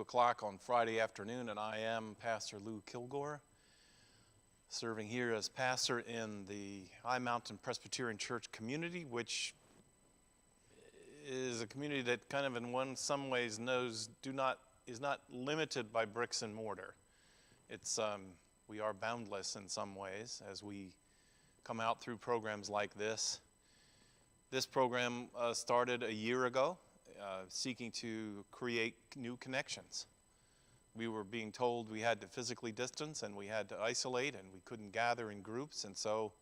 o'clock on Friday afternoon, and I am Pastor Lou Kilgore, serving here as pastor in the High Mountain Presbyterian Church community, which is a community that kind of in some ways is not limited by bricks and mortar. We are boundless in some ways as we come out through programs like this. This program started a year ago, seeking to create new connections. We were being told we had to physically distance and we had to isolate and we couldn't gather in groups, and so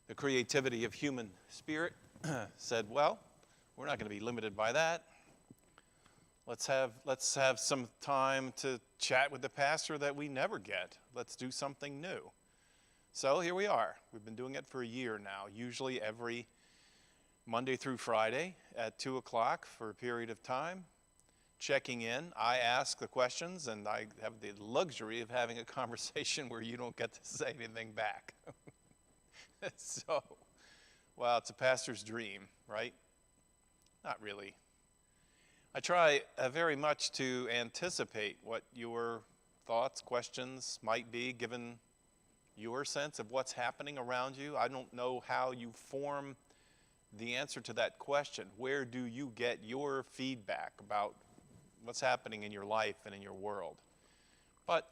the creativity of human spirit said, well, we're not going to be limited by that. Let's have some time to chat with the pastor that we never get. Let's do something new. So here we are. We've been doing it for a year now, usually every Monday through Friday at 2 o'clock for a period of time, checking in. I ask the questions, and I have the luxury of having a conversation where you don't get to say anything back. So, well, it's a pastor's dream, right? Not really. I try very much to anticipate what your thoughts, questions might be, given your sense of what's happening around you. I don't know how you form the answer to that question. Where do you get your feedback about what's happening in your life and in your world? But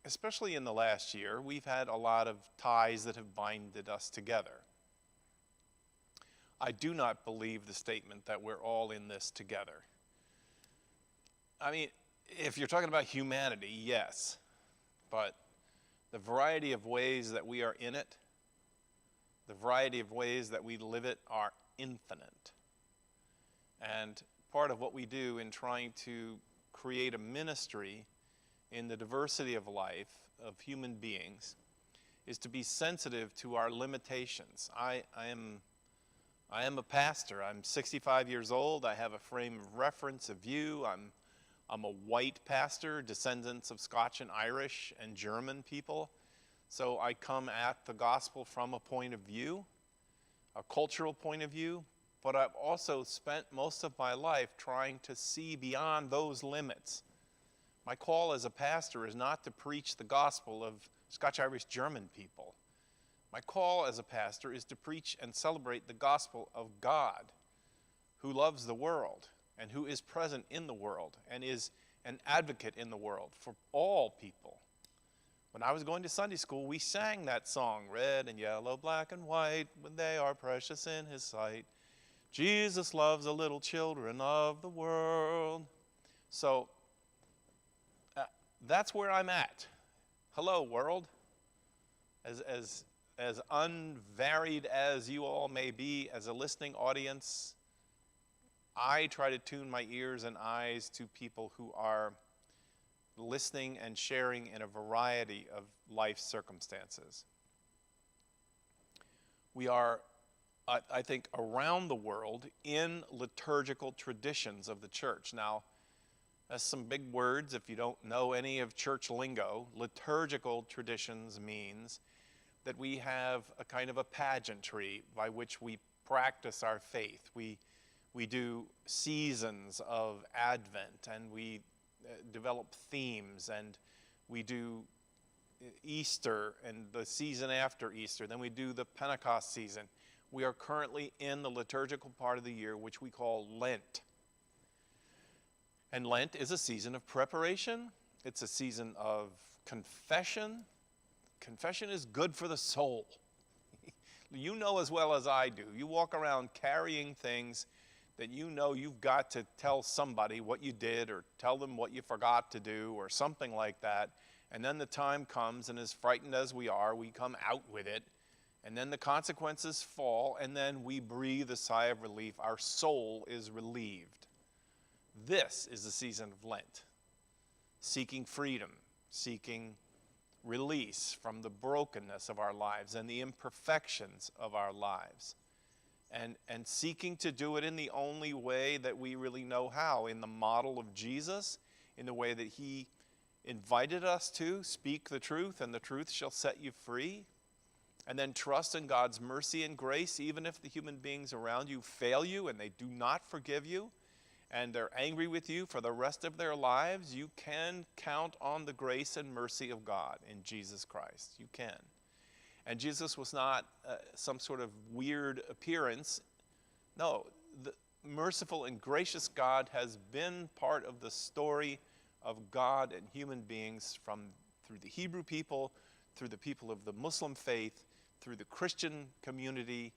especially in the last year, we've had a lot of ties that have binded us together. I do not believe the statement that we're all in this together. I mean, if you're talking about humanity, yes, but the variety of ways that we are in it, the variety of ways that we live it are infinite. And part of what we do in trying to create a ministry in the diversity of life of human beings is to be sensitive to our limitations. I am a pastor. I'm 65 years old. I have a frame of reference, a view. I'm a white pastor, descendants of Scotch and Irish and German people. So I come at the gospel from a point of view, a cultural point of view, but I've also spent most of my life trying to see beyond those limits. My call as a pastor is not to preach the gospel of Scotch, Irish, German people. My call as a pastor is to preach and celebrate the gospel of God, who loves the world and who is present in the world and is an advocate in the world for all people. When I was going to Sunday school, we sang that song, red and yellow, black and white, when they are precious in his sight. Jesus loves the little children of the world. So that's where I'm at. Hello, world. As unvaried as you all may be as a listening audience, I try to tune my ears and eyes to people who are listening and sharing in a variety of life circumstances. We are, I think, around the world in liturgical traditions of the church. Now, that's some big words if you don't know any of church lingo. Liturgical traditions means that we have a kind of a pageantry by which we practice our faith. We do seasons of Advent, and we develop themes, and we do Easter and the season after Easter. Then we do the Pentecost season. We are currently in the liturgical part of the year, which we call Lent. And Lent is a season of preparation. It's a season of confession. Confession is good for the soul. You know as well as I do. You walk around carrying things that you know you've got to tell somebody what you did or tell them what you forgot to do or something like that. And then the time comes, and as frightened as we are, we come out with it. And then the consequences fall, and then we breathe a sigh of relief. Our soul is relieved. This is the season of Lent. Seeking freedom, seeking release from the brokenness of our lives and the imperfections of our lives. And seeking to do it in the only way that we really know how, in the model of Jesus, in the way that he invited us to speak the truth, and the truth shall set you free. And then trust in God's mercy and grace, even if the human beings around you fail you and they do not forgive you, and they're angry with you for the rest of their lives, you can count on the grace and mercy of God in Jesus Christ. You can. And Jesus was not some sort of weird appearance. No, the merciful and gracious God has been part of the story of God and human beings through the Hebrew people, through the people of the Muslim faith, through the Christian community,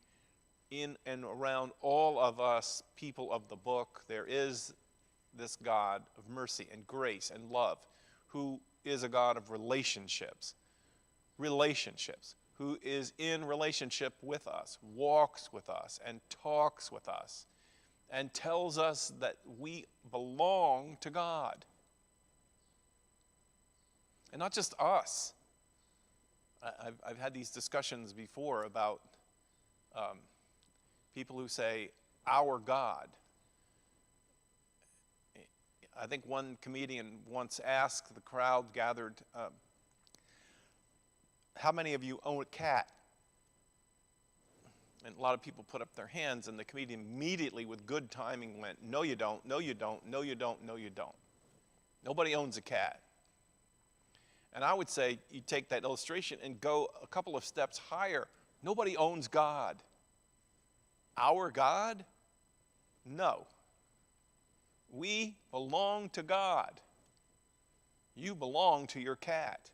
in and around all of us people of the book. There is this God of mercy and grace and love, who is a God of relationships, who is in relationship with us, walks with us, and talks with us, and tells us that we belong to God. And not just us. I've had these discussions before about people who say, our God. I think one comedian once asked the crowd gathered, how many of you own a cat? And a lot of people put up their hands, and the comedian immediately, with good timing, went, no you don't, no you don't, no you don't, no you don't. Nobody owns a cat. And I would say you take that illustration and go a couple of steps higher. Nobody owns God. Our God? No. We belong to God. You belong to your cat.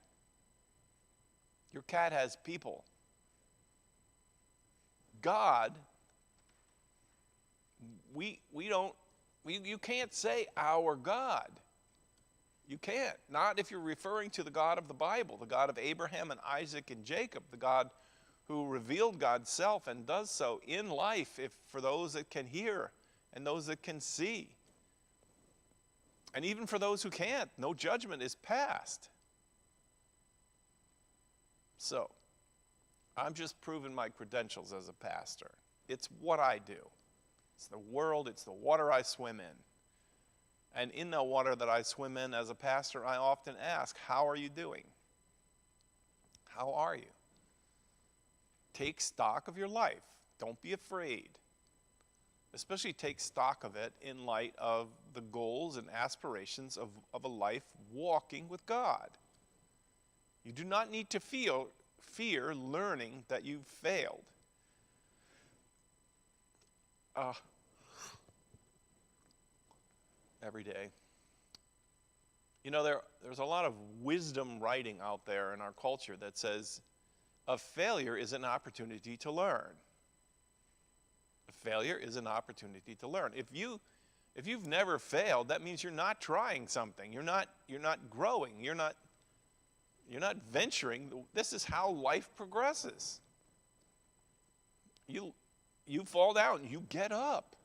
Your cat has people. God, you can't say our God. You can't. Not if you're referring to the God of the Bible, the God of Abraham and Isaac and Jacob, the God who revealed God's self and does so in life for those that can hear and those that can see. And even for those who can't, no judgment is passed. So, I'm just proving my credentials as a pastor. It's what I do. It's the world, it's the water I swim in. And in the water that I swim in as a pastor, I often ask, how are you doing? How are you? Take stock of your life. Don't be afraid. Especially take stock of it in light of the goals and aspirations of a life walking with God. You do not need to fear learning that you've failed. Every day. You know, there's a lot of wisdom writing out there in our culture that says a failure is an opportunity to learn. A failure is an opportunity to learn. If you've never failed, that means you're not trying something. You're not growing. You're not venturing. This is how life progresses. You fall down, you get up.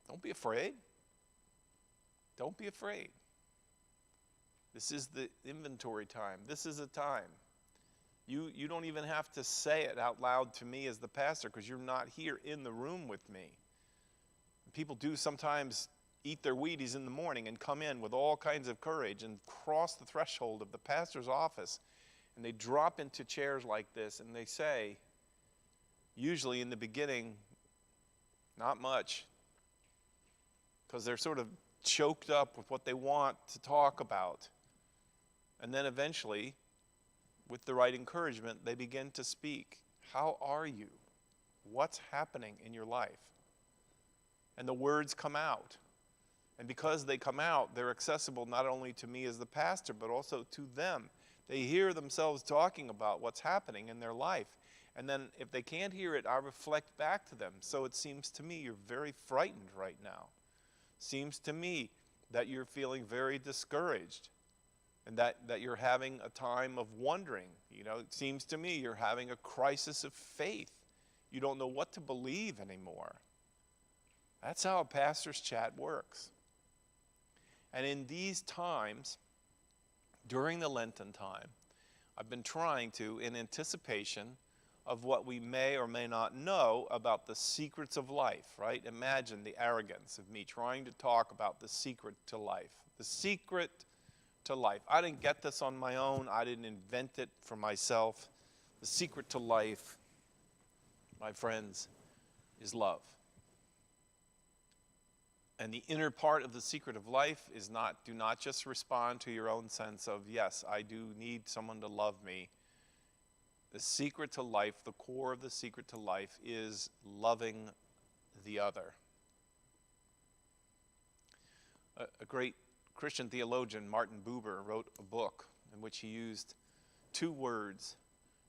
Don't be afraid. Don't be afraid. This is the inventory time. This is a time. You don't even have to say it out loud to me as the pastor because you're not here in the room with me. People do sometimes eat their Wheaties in the morning and come in with all kinds of courage and cross the threshold of the pastor's office, and they drop into chairs like this and they say, usually in the beginning, not much, because they're sort of choked up with what they want to talk about. And then eventually, with the right encouragement, they begin to speak. How are you? What's happening in your life? And the words come out. And because they come out, they're accessible not only to me as the pastor, but also to them. They hear themselves talking about what's happening in their life. And then if they can't hear it, I reflect back to them. So it seems to me you're very frightened right now. Seems to me that you're feeling very discouraged and that you're having a time of wondering. You know, it seems to me you're having a crisis of faith. You don't know what to believe anymore. That's how a pastor's chat works. And in these times, during the Lenten time, I've been trying to, in anticipation of what we may or may not know about the secrets of life, right? Imagine the arrogance of me trying to talk about the secret to life. The secret to life. I didn't get this on my own. I didn't invent it for myself. The secret to life, my friends, is love. And the inner part of the secret of life is do not just respond to your own sense of, yes, I do need someone to love me. The secret to life, the core of the secret to life is loving the other. A great Christian theologian, Martin Buber, wrote a book in which he used 2 words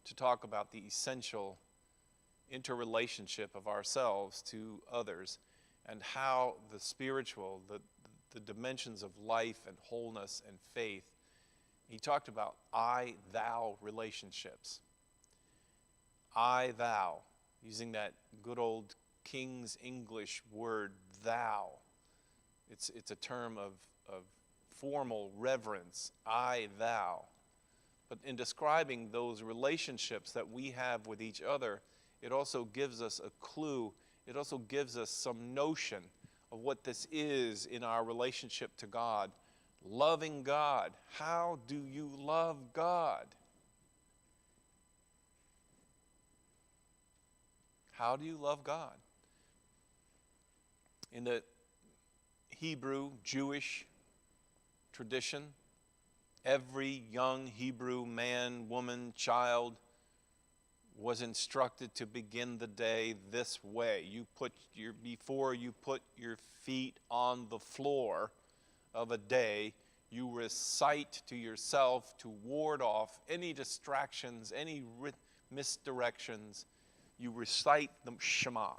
to talk about the essential interrelationship of ourselves to others, and how the spiritual, the dimensions of life and wholeness and faith, he talked about I-thou relationships. I-thou, using that good old King's English word, thou. It's a term of formal reverence, I-thou. But in describing those relationships that we have with each other, it also gives us a clue. It also gives us some notion of what this is in our relationship to God. Loving God. How do you love God? How do you love God? In the Hebrew, Jewish tradition, every young Hebrew man, woman, child was instructed to begin the day this way. Before you put your feet on the floor of a day, you recite to yourself to ward off any distractions, any misdirections. You recite the Shema.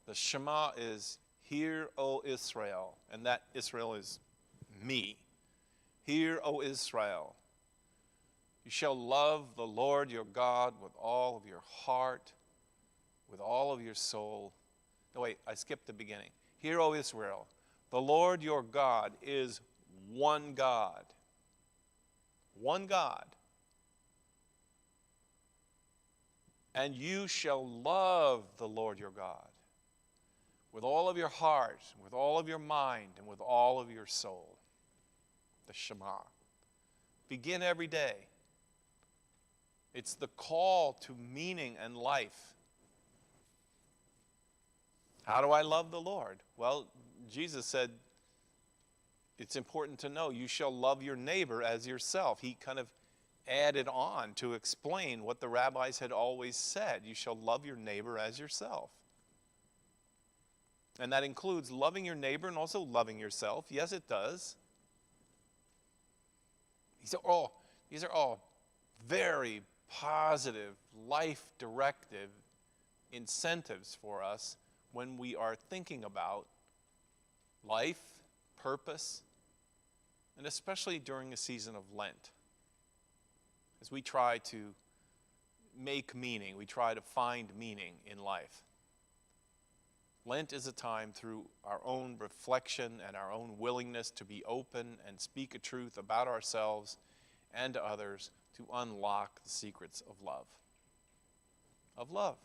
The Shema is, "Hear, O Israel," and that Israel is me. "Hear, O Israel. You shall love the Lord your God with all of your heart, with all of your soul." No, wait, I skipped the beginning. "Hear, O Israel, the Lord your God is one God." One God. "And you shall love the Lord your God with all of your heart, with all of your mind, and with all of your soul." The Shema. Begin every day. It's the call to meaning and life. How do I love the Lord? Well, Jesus said it's important to know you shall love your neighbor as yourself. He kind of added on to explain what the rabbis had always said. You shall love your neighbor as yourself. And that includes loving your neighbor and also loving yourself. Yes, it does. These are all very positive, life-directive incentives for us when we are thinking about life, purpose, and especially during a season of Lent. As we try to make meaning, we try to find meaning in life. Lent is a time through our own reflection and our own willingness to be open and speak a truth about ourselves and to others to unlock the secrets of love. Of love.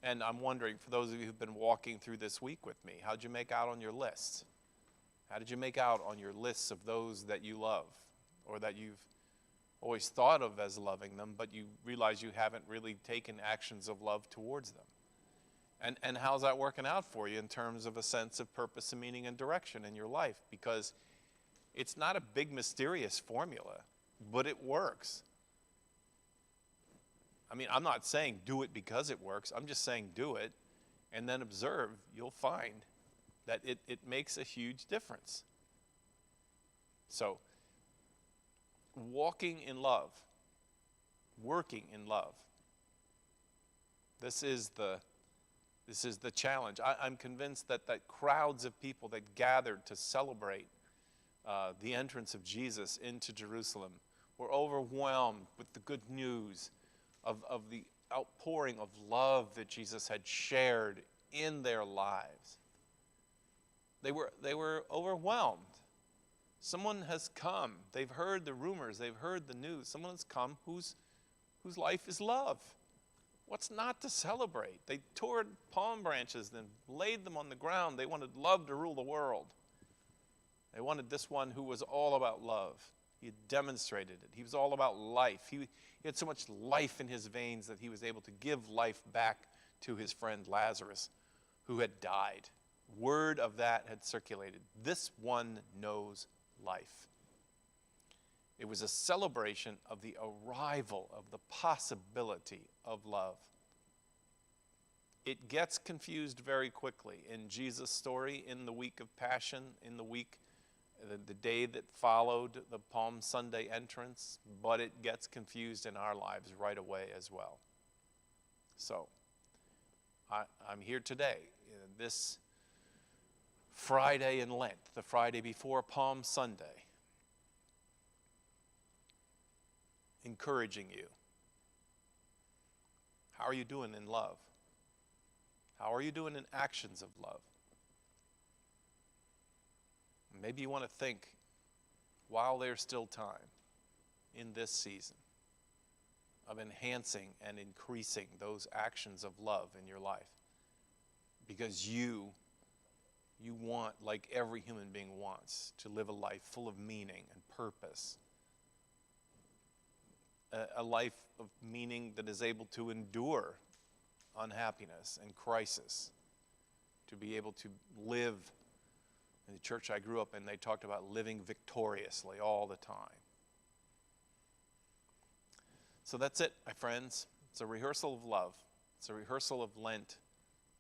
And I'm wondering, for those of you who've been walking through this week with me, how'd you make out on your list? How did you make out on your lists of those that you love or that you've always thought of as loving them, but you realize you haven't really taken actions of love towards them? And how's that working out for you in terms of a sense of purpose and meaning and direction in your life? Because it's not a big mysterious formula, but it works. I mean, I'm not saying do it because it works. I'm just saying do it and then observe. You'll find that it makes a huge difference. So, walking in love, working in love. This is the challenge. I'm convinced that crowds of people that gathered to celebrate the entrance of Jesus into Jerusalem were overwhelmed with the good news of the outpouring of love that Jesus had shared in their lives. They were overwhelmed. Someone has come. They've heard the rumors. They've heard the news. Someone has come whose life is love. What's not to celebrate? They tore palm branches and laid them on the ground. They wanted love to rule the world. They wanted this one who was all about love. He had demonstrated it. He was all about life. He had so much life in his veins that he was able to give life back to his friend Lazarus, who had died. Word of that had circulated. This one knows life. It was a celebration of the arrival of the possibility of love. It gets confused very quickly in Jesus' story, in the week of Passion, in the day that followed the Palm Sunday entrance, but it gets confused in our lives right away as well. So, I'm here today, this Friday in Lent, the Friday before Palm Sunday, encouraging you. How are you doing in love? How are you doing in actions of love? Maybe you want to think, while there's still time in this season, of enhancing and increasing those actions of love in your life. Because you want, like every human being wants, to live a life full of meaning and purpose. A life of meaning that is able to endure unhappiness and crisis. To be able to live. In the church I grew up in, they talked about living victoriously all the time. So that's it, my friends. It's a rehearsal of love. It's a rehearsal of Lent,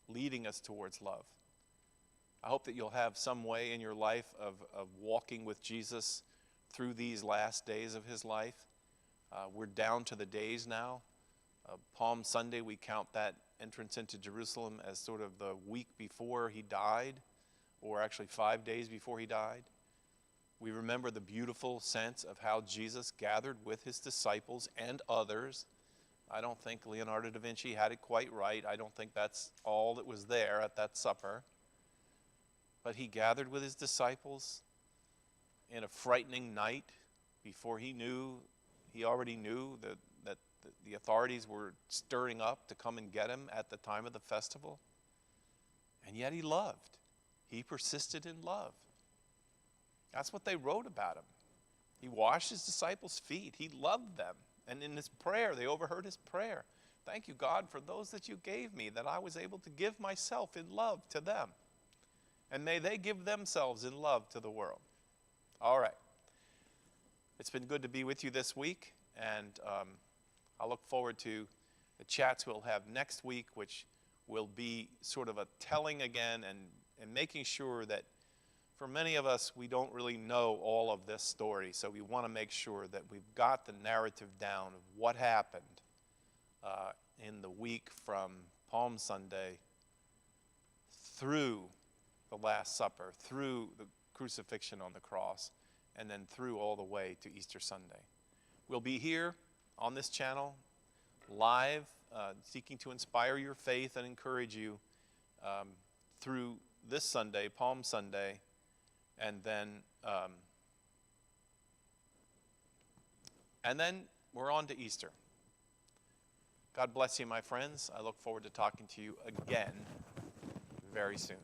leading us towards love. I hope that you'll have some way in your life of walking with Jesus through these last days of his life. We're down to the days now. Palm Sunday, we count that entrance into Jerusalem as sort of the week before he died, or actually 5 days before he died. We remember the beautiful sense of how Jesus gathered with his disciples and others. I don't think Leonardo da Vinci had it quite right. I don't think that's all that was there at that supper. But he gathered with his disciples in a frightening night before he already knew that the authorities were stirring up to come and get him at the time of the festival. And yet he loved. He persisted in love. That's what they wrote about him. He washed his disciples' feet. He loved them. And in his prayer, they overheard his prayer. Thank you, God, for those that you gave me, that I was able to give myself in love to them. And may they give themselves in love to the world. All right. It's been good to be with you this week. And I look forward to the chats we'll have next week, which will be sort of a telling again and making sure that for many of us, we don't really know all of this story, so we want to make sure that we've got the narrative down of what happened in the week from Palm Sunday through the Last Supper, through the crucifixion on the cross, and then through all the way to Easter Sunday. We'll be here on this channel, live, seeking to inspire your faith and encourage you through this Sunday, Palm Sunday, and then we're on to Easter. God bless you, my friends. I look forward to talking to you again very soon.